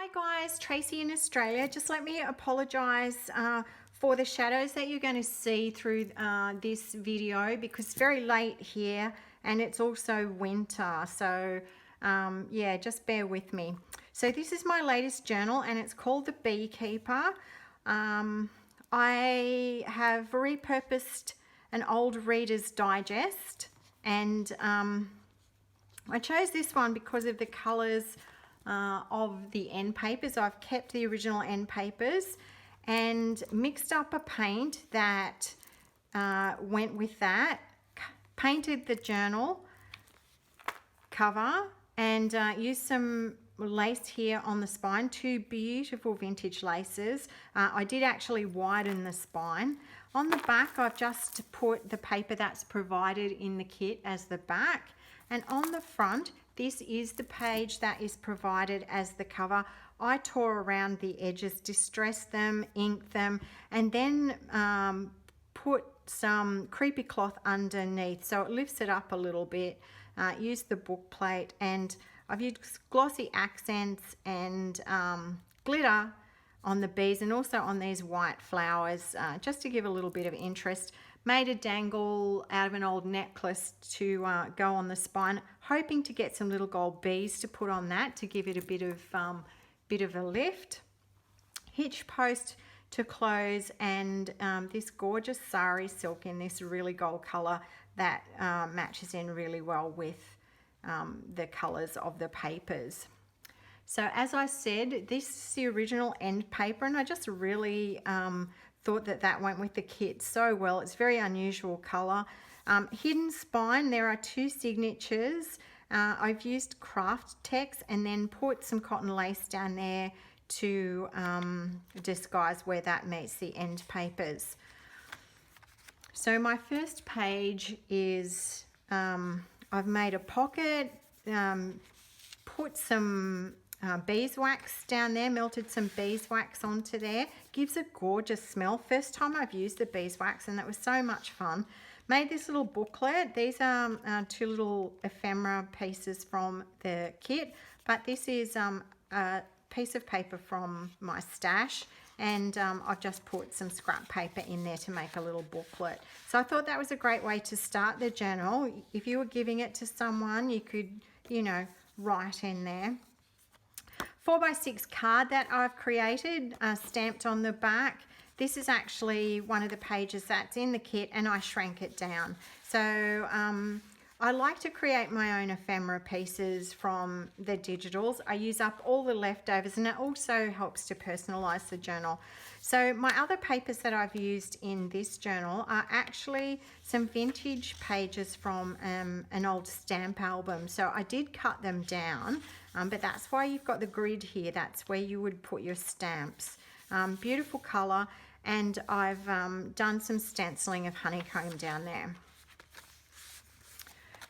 Hi guys, Tracy in Australia. Just let me apologise for the shadows that you're going to see through this video because it's very late here and it's also winter. So yeah, just bear with me. So this is my latest journal and it's called The Beekeeper. I have repurposed an old Reader's Digest and I chose this one because of the colours of the end papers. I've kept the original end papers and mixed up a paint that went with that, painted the journal cover and used some lace here on the spine, two beautiful vintage laces. I did actually widen the spine. On the back I've just put the paper that's provided in the kit as the back, and on the front this is the page that is provided as the cover. I tore around the edges, distressed them, inked them, and then put some creepy cloth underneath so it lifts it up a little bit. Used the book plate, and I've used glossy accents and glitter on the bees and also on these white flowers just to give a little bit of interest. Made a dangle out of an old necklace to go on the spine, hoping to get some little gold bees to put on that to give it a bit of a lift. Hitch post to close, and this gorgeous sari silk in this really gold color that matches in really well with the colors of the papers. So as I said, this is the original end paper, and I just really thought that went with the kit so well. It's very unusual color. Hidden spine, there are two signatures. I've used craft text and then put some cotton lace down there to disguise where that meets the end papers. So my first page is, I've made a pocket, put some beeswax down there, melted some beeswax onto there. Gives a gorgeous smell. First time I've used the beeswax and that was so much fun. Made this little booklet. These are two little ephemera pieces from the kit, but this is a piece of paper from my stash, and I've just put some scrap paper in there to make a little booklet. So I thought that was a great way to start the journal. If you were giving it to someone, you could, you know, write in there. 4x6 card that I've created, stamped on the back. This is actually one of the pages that's in the kit, and I shrank it down. So I like to create my own ephemera pieces from the digitals. I use up all the leftovers, and it also helps to personalize the journal. So my other papers that I've used in this journal are actually some vintage pages from an old stamp album. So I did cut them down, but that's why you've got the grid here. That's where you would put your stamps. Beautiful color, and I've done some stenciling of honeycomb down there.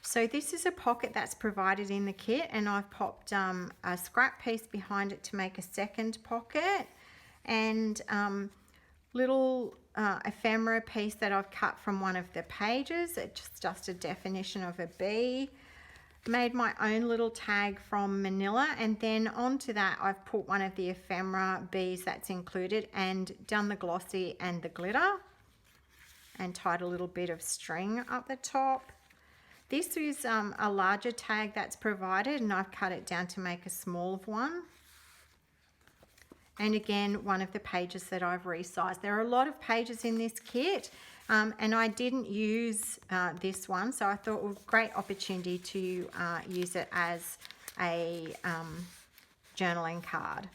So this is a pocket that's provided in the kit, and I've popped a scrap piece behind it to make a second pocket, and little ephemera piece that I've cut from one of the pages. It's just a definition of a bee. Made my own little tag from manila, and then onto that I've put one of the ephemera bees that's included and done the glossy and the glitter, and tied a little bit of string up the top. This is a larger tag that's provided, and I've cut it down to make a small one. And again, one of the pages that I've resized. There are a lot of pages in this kit, and I didn't use this one, so I thought it was a great opportunity to use it as a journaling card.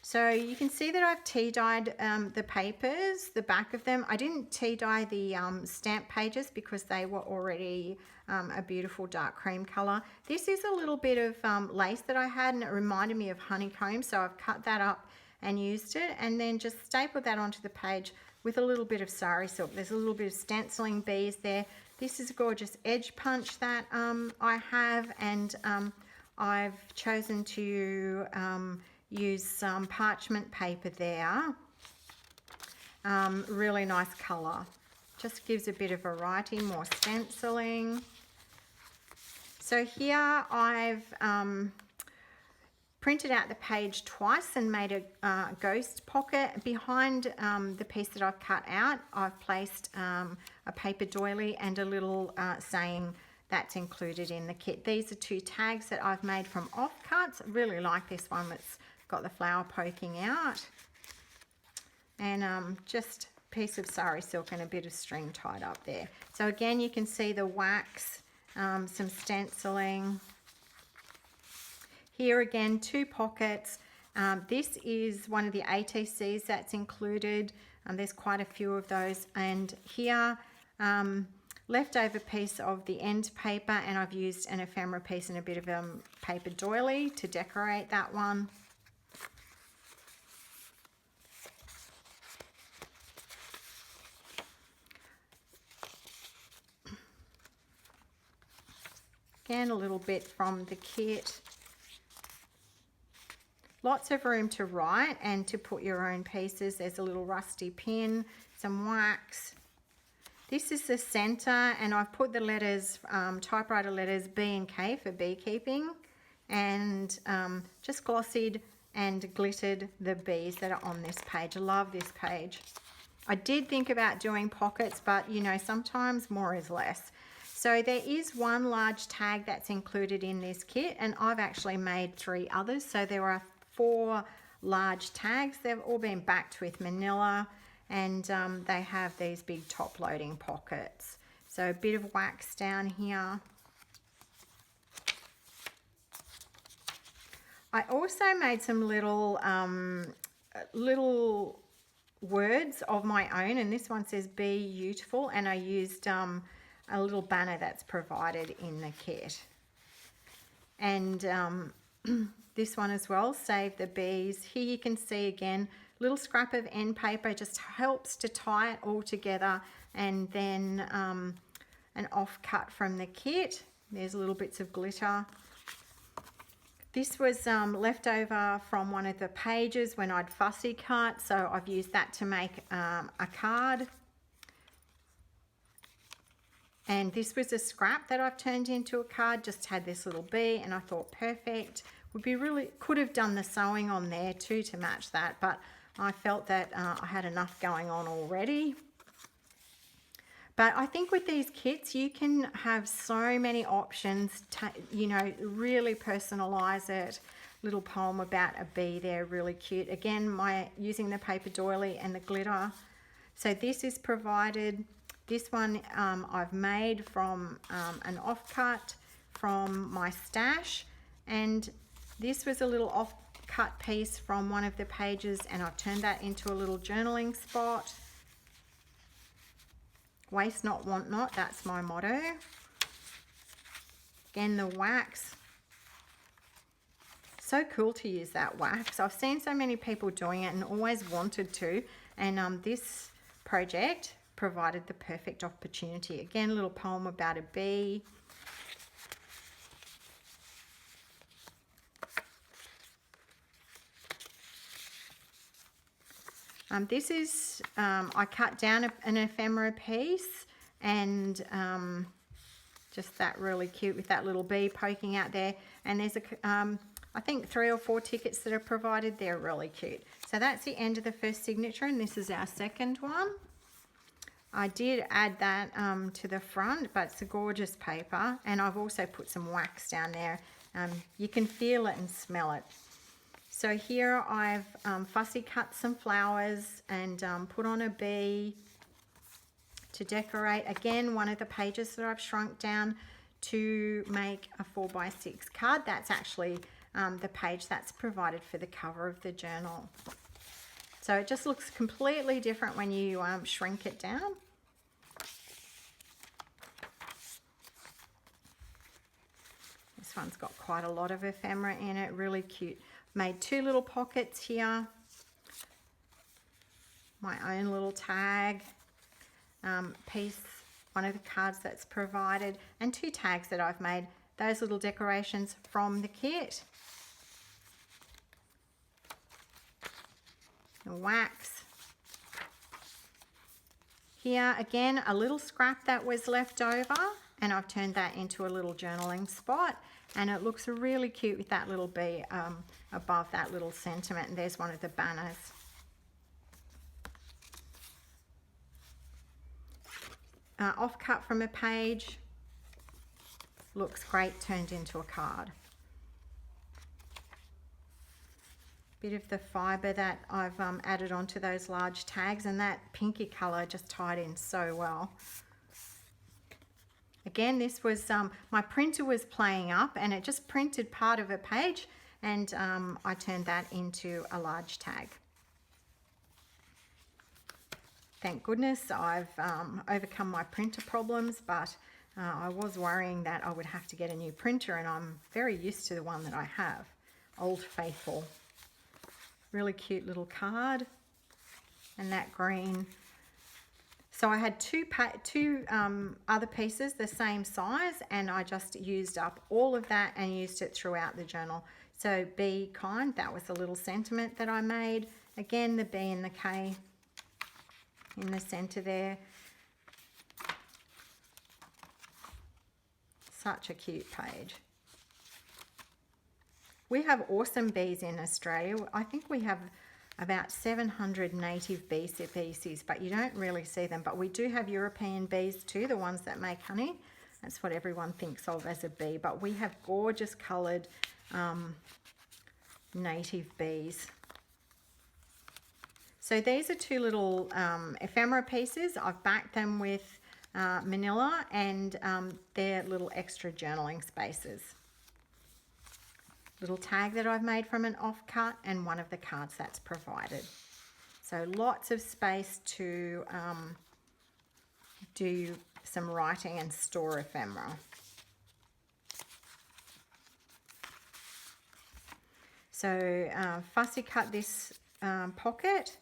So you can see that I've tea dyed the papers, the back of them. I didn't tea dye the stamp pages because they were already a beautiful dark cream color. This is a little bit of lace that I had, and it reminded me of honeycomb, so I've cut that up and used it, and then just stapled that onto the page with a little bit of sari silk. There's a little bit of stenciling bees there. This is a gorgeous edge punch that I have, and I've chosen to use some parchment paper there. Really nice color. Just gives a bit of variety, more stenciling. So here I've printed out the page twice and made a ghost pocket. Behind the piece that I've cut out, I've placed a paper doily and a little saying that's included in the kit. These are 2 tags that I've made from offcuts. I really like this one that's got the flower poking out. And just a piece of sari silk and a bit of string tied up there. So again, you can see the wax, some stenciling. Here again, 2 pockets. This is one of the ATCs that's included. There's quite a few of those. And here, leftover piece of the end paper, and I've used an ephemera piece and a bit of paper doily to decorate that one. Again, a little bit from the kit. Lots of room to write and to put your own pieces. There's a little rusty pin, some wax. This is the center, and I've put the letters, typewriter letters B and K for beekeeping, and just glossied and glittered the bees that are on this page. I love this page. I did think about doing pockets, but you know, sometimes more is less. So there is 1 large tag that's included in this kit, and I've actually made 3 others. So there are 4 large tags. They've all been backed with manila, and they have these big top loading pockets. So a bit of wax down here. I also made some little little words of my own, and this one says "Be Beautiful," and I used a little banner that's provided in the kit. And this one as well, Save the Bees. Here you can see again, little scrap of end paper, just helps to tie it all together, and then an offcut from the kit. There's little bits of glitter. This was left over from one of the pages when I'd fussy cut, so I've used that to make a card. And this was a scrap that I've turned into a card, just had this little bee, and I thought perfect. Would be really, could have done the sewing on there too to match that, but I felt that I had enough going on already. But I think with these kits, you can have so many options to, you know, really personalize it. Little poem about a bee there, really cute. Again, using the paper doily and the glitter. So this is provided. This one I've made from an offcut from my stash, and this was a little offcut piece from one of the pages, and I've turned that into a little journaling spot. Waste not, want not, that's my motto. Again, the wax. So cool to use that wax. I've seen so many people doing it and always wanted to, and this project provided the perfect opportunity. Again, a little poem about a bee. This is, I cut down an ephemera piece, and just that really cute with that little bee poking out there. And there's I think 3 or 4 tickets that are provided. They're really cute. So that's the end of the first signature, and this is our second one. I did add that to the front, but it's a gorgeous paper, and I've also put some wax down there. You can feel it and smell it. So here I've fussy cut some flowers and put on a bee to decorate. Again, one of the pages that I've shrunk down to make a 4x6 card. That's actually the page that's provided for the cover of the journal. So it just looks completely different when you shrink it down. This one's got quite a lot of ephemera in it, really cute. Made 2 little pockets here. My own little tag piece, one of the cards that's provided, and 2 tags that I've made. Those little decorations from the kit. The wax. Here again, a little scrap that was left over, and I've turned that into a little journaling spot. and it looks really cute with that little bee above that little sentiment. And there's one of the banners. Offcut from a page, looks great turned into a card. Bit of the fibre that I've added onto those large tags, and that pinky colour just tied in so well. Again, this was, my printer was playing up and it just printed part of a page, and I turned that into a large tag. Thank goodness I've overcome my printer problems, but I was worrying that I would have to get a new printer, and I'm very used to the one that I have. Old Faithful. Really cute little card, and that green. So I had two other pieces the same size, and I just used up all of that and used it throughout the journal. So Be Kind, that was the little sentiment that I made. Again, the B and the K in the center there. Such a cute page. We have awesome bees in Australia. I think we have about 700 native bee species, but you don't really see them. But we do have European bees too, the ones that make honey. That's what everyone thinks of as a bee. But we have gorgeous coloured native bees. So these are two little ephemera pieces. I've backed them with manila, and they're little extra journaling spaces. Little tag that I've made from an offcut, and one of the cards that's provided. So lots of space to do some writing and store ephemera. So fussy cut this pocket,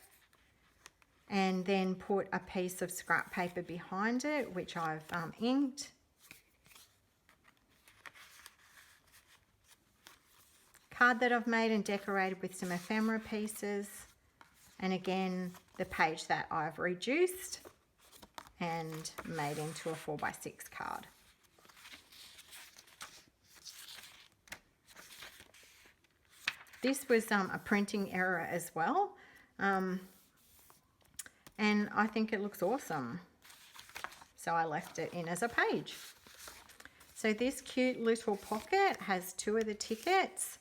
and then put a piece of scrap paper behind it, which I've inked. Card that I've made and decorated with some ephemera pieces, and again the page that I've reduced and made into a 4x6 card. This was a printing error as well, and I think it looks awesome, so I left it in as a page. So this cute little pocket has two of the tickets.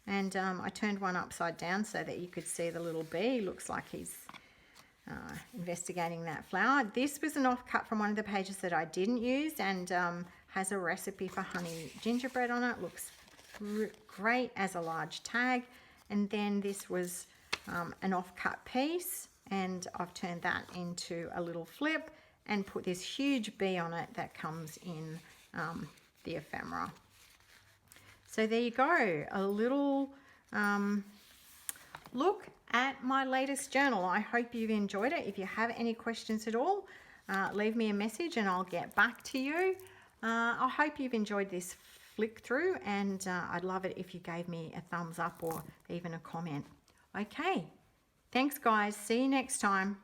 And I turned one upside down so that you could see the little bee. Looks like he's investigating that flower. This was an offcut from one of the pages that I didn't use, and has a recipe for honey gingerbread on it. Looks great as a large tag. And then this was an offcut piece, and I've turned that into a little flip and put this huge bee on it that comes in the ephemera. So there you go, a little look at my latest journal. I hope you've enjoyed it. If you have any questions at all, leave me a message and I'll get back to you. I hope you've enjoyed this flick through, and I'd love it if you gave me a thumbs up or even a comment. Okay, thanks guys, see you next time.